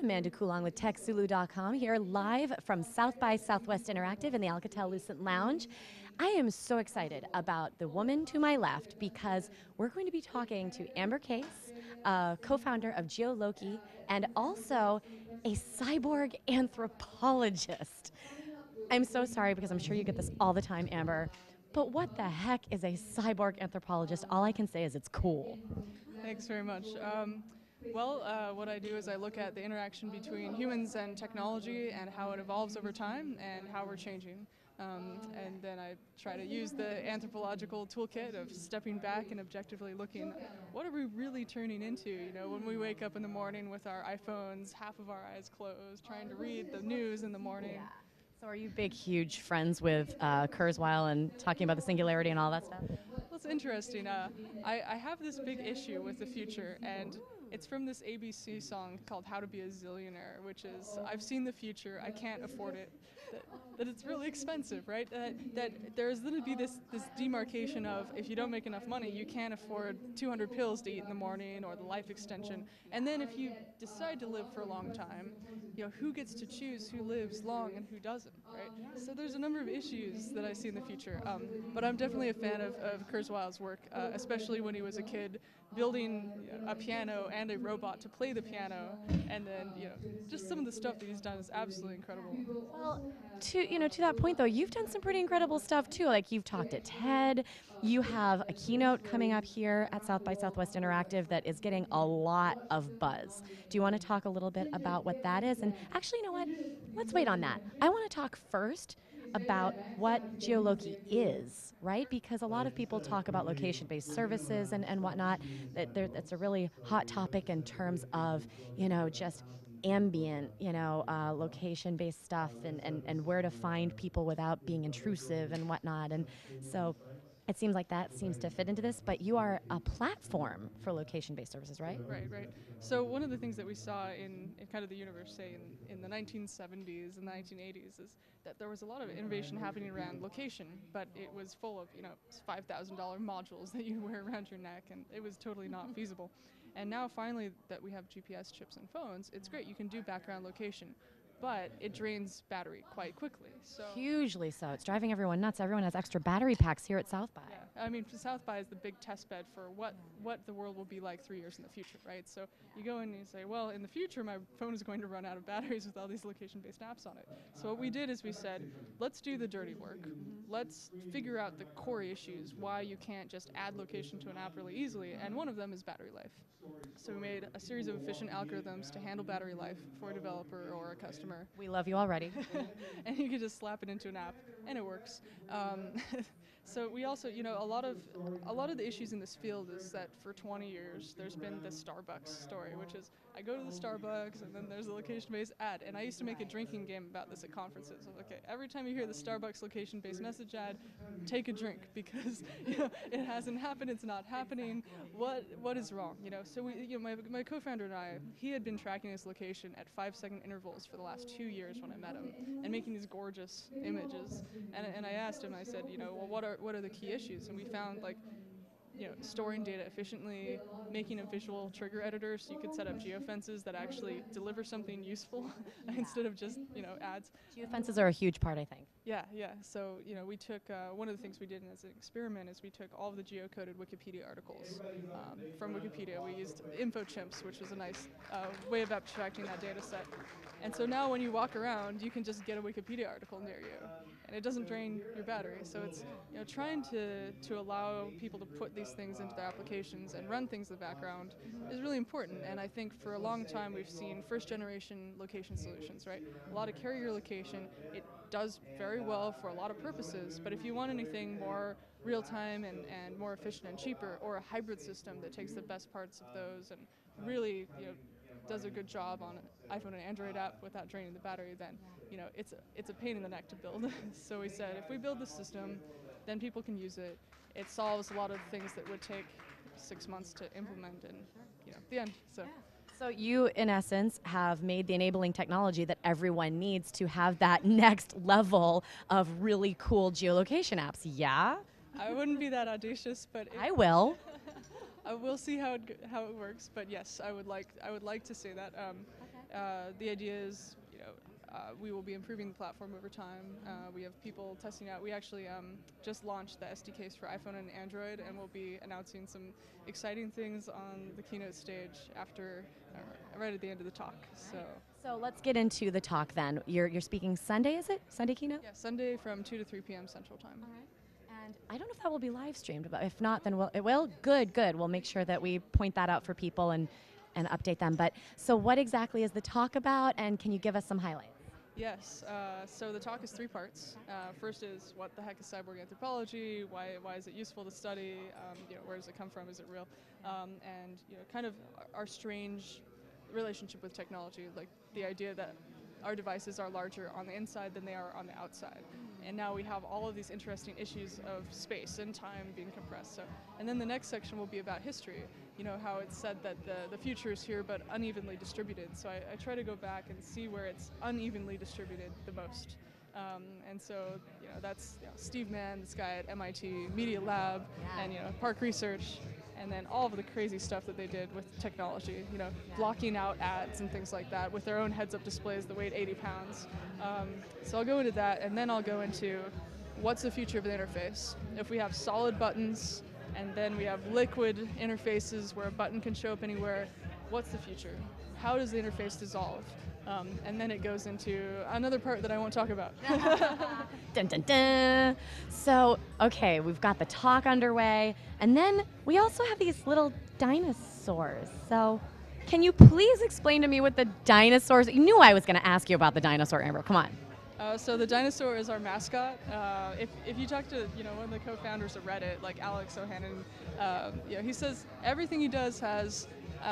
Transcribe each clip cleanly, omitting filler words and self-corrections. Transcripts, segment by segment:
Amanda Coulong with TechZulu.com here live from South by Southwest Interactive in the Alcatel-Lucent Lounge. I am so excited about the woman to my left because we're going to be talking to Amber Case, co-founder of Geoloqi, and also a cyborg anthropologist. I'm so sorry because I'm sure you get this all the time, Amber, but what the heck is a cyborg anthropologist? All I can say is it's cool. Thanks very much. What I do is I look at the interaction between humans and technology and how it evolves over time and how we're changing. And then I try to use the anthropological toolkit of stepping back and objectively looking, what are we really turning into? You know, when we wake up in the morning with our iPhones, half of our eyes closed, trying to read the news in the morning. Yeah. So are you big, huge friends with Kurzweil and talking about the singularity and all that stuff? Well, it's interesting. I have this big issue with the future, and it's from this ABC song called How to Be a Zillionaire, which is, I've seen the future, I can't afford it, that it's really expensive, right? That there's going to be this demarcation of, if you don't make enough money, you can't afford 200 pills to eat in the morning or the life extension. And then if you decide to live for a long time, you know, who gets to choose who lives long and who doesn't, right? So there's a number of issues that I see in the future. But I'm definitely a fan of Kurzweil's work, especially when he was a kid, building a piano and a robot to play the piano, and then just some of the stuff that he's done is absolutely incredible. Well, to that point though, you've done some pretty incredible stuff too. Like you've talked at TED, you have a keynote coming up here at South by Southwest Interactive that is getting a lot of buzz. Do you want to talk a little bit about what that is? And actually, you know what? Let's wait on that. I want to talk first about what Geoloqi is, right? Because a lot of people talk about location-based services and whatnot. That's a really hot topic in terms of, just ambient, location-based stuff and where to find people without being intrusive and whatnot. And so it seems like that seems to fit into this, but you are a platform for location-based services, right? Right. So one of the things that we saw in kind of the universe, say in the 1970s and the 1980s, is that there was a lot of innovation happening around location, but it was full of $5,000 modules that you wear around your neck, and it was totally not feasible. And now finally that we have GPS chips in phones, it's great, you can do background location, but it drains battery quite quickly. So hugely so. It's driving everyone nuts. Everyone has extra battery packs here at South by. yeah, I mean, South by is the big test bed for what the world will be like 3 years in the future, right? So you go in and you say, well, in the future, my phone is going to run out of batteries with all these location-based apps on it. So what we did is we said, let's do the dirty work. Let's figure out the core issues, why you can't just add location to an app really easily, and one of them is battery life. So we made a series of efficient algorithms to handle battery life for a developer or a customer. We love you already. And you can just slap it into an app, and it works. So we also, a lot of the issues in this field is that for 20 years there's been this Starbucks story, which is I go to the Starbucks and then there's a location-based ad. And I used to make a drinking game about this at conferences. Okay, every time you hear the Starbucks location-based message ad, take a drink because it hasn't happened, it's not happening. What is wrong? So we, my co-founder and I, he had been tracking his location at 5-second intervals for the last 2 years when I met him, and making these gorgeous images. And I asked him, I said, well, what are the key issues? And we found storing data efficiently, making a visual trigger editor so you could set up geofences that actually deliver something useful instead of just ads. Geofences are a huge part, I think. Yeah. So we took one of the things we did as an experiment is we took all of the geocoded Wikipedia articles from Wikipedia. We used info chimps, which is a nice way of abstracting that data set. And so now when you walk around, you can just get a Wikipedia article near you, and it doesn't drain your battery. So it's trying to allow people to put these things into their applications and run things in the background is really important. And I think for a long time we've seen first generation location solutions, right? A lot of carrier location, it does very well for a lot of purposes, but if you want anything more real time and more efficient and cheaper, or a hybrid system that takes the best parts of those and really does a good job on an iPhone and Android app without draining the battery, then it's a pain in the neck to build. So we said, if we build the system, then people can use it. It solves a lot of things that would take 6 months to implement, and the end. So. Yeah. So you, in essence, have made the enabling technology that everyone needs to have that next level of really cool geolocation apps. Yeah? I wouldn't be that audacious, but I will. We'll see how it works. But yes, I would like to say that. the idea is, we will be improving the platform over time. We have people testing out. We actually just launched the SDKs for iPhone and Android, and we'll be announcing some exciting things on the keynote stage after, right at the end of the talk. So let's get into the talk then. You're speaking Sunday, is it? Sunday keynote? Yeah, Sunday from 2 to 3 p.m. Central Time. All right. And I don't know if that will be live streamed, but if not, then it will. Good. We'll make sure that we point that out for people and update them. But so what exactly is the talk about, and can you give us some highlights? Yes, so the talk is 3 parts. First is what the heck is cyborg anthropology, why is it useful to study, where does it come from, is it real, and kind of our strange relationship with technology, like the idea that our devices are larger on the inside than they are on the outside. And now we have all of these interesting issues of space and time being compressed. And then the next section will be about history, how it's said that the future is here but unevenly distributed. So I try to go back and see where it's unevenly distributed the most. And so, that's Steve Mann, this guy at MIT Media Lab, and Park Research, and then all of the crazy stuff that they did with technology, blocking out ads and things like that with their own heads-up displays that weighed 80 pounds. So I'll go into that, and then I'll go into what's the future of the interface. If we have solid buttons, and then we have liquid interfaces where a button can show up anywhere, what's the future? How does the interface dissolve? And then it goes into another part that I won't talk about. Dun, dun, dun. So, okay, we've got the talk underway, and then we also have these little dinosaurs. So, can you please explain to me what the dinosaurs? You knew I was going to ask you about the dinosaur, Amber. Come on. So the dinosaur is our mascot. If you talk to one of the co-founders of Reddit, like Alex O'Hannon, he says everything he does has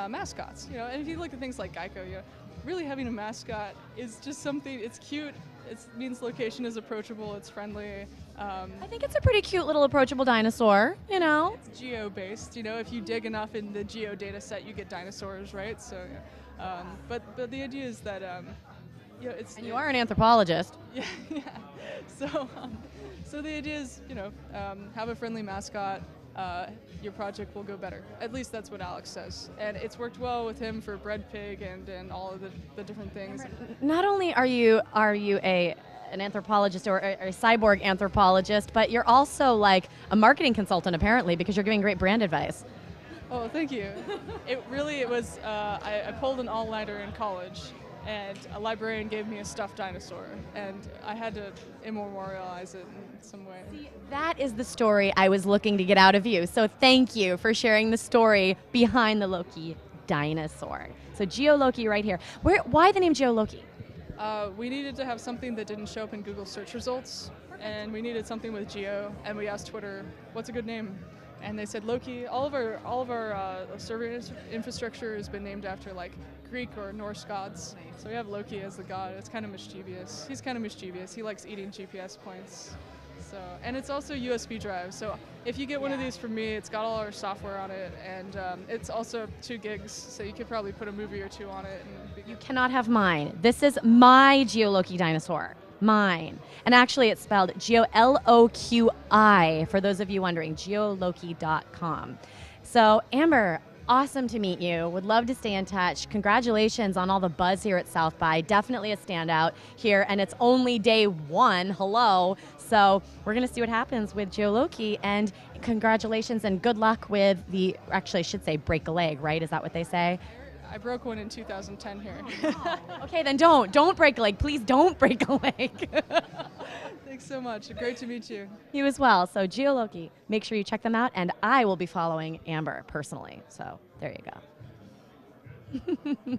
mascots. And if you look at things like Geico, really having a mascot is just something. It's cute. It means location is approachable. It's friendly. I think it's a pretty cute little approachable dinosaur. It's geo-based. If you dig enough in the geo data set, you get dinosaurs, right? So, but the idea is that. And you are an anthropologist. Yeah. So the idea is, have a friendly mascot. Your project will go better. At least that's what Alex says. And it's worked well with him for Bread Pig and all of the different things. Not only are you an anthropologist or a cyborg anthropologist, but you're also like a marketing consultant apparently, because you're giving great brand advice. Oh, thank you. It was, I pulled an all-nighter in college, and a librarian gave me a stuffed dinosaur, and I had to immemorialize it in some way. See, that is the story I was looking to get out of you. So thank you for sharing the story behind the Loki dinosaur. So Geoloqi right here. Why the name Geoloqi? We needed to have something that didn't show up in Google search results, and we needed something with geo, and we asked Twitter, what's a good name? And they said Loki. All of our server infrastructure has been named after like Greek or Norse gods. So we have Loki as the god. It's kind of mischievous. He's kind of mischievous. He likes eating GPS points. So, and it's also USB drive. So if you get one of these from me, it's got all our software on it, and it's also 2 gigs. So you could probably put a movie or 2 on it. You cannot have mine. This is my Geoloqi dinosaur. Mine. And actually it's spelled Geoloqi, for those of you wondering, geoloqi.com. So Amber, awesome to meet you. Would love to stay in touch. Congratulations on all the buzz here at South by. Definitely a standout here, and it's only day 1. Hello. So we're going to see what happens with Geoloqi, and congratulations and good luck with actually I should say break a leg, right? Is that what they say? I broke one in 2010 here. Okay, then don't break a leg. Please don't break a leg. Thanks so much. Great to meet you. You as well. So Geoloqi, make sure you check them out, and I will be following Amber personally. So there you go.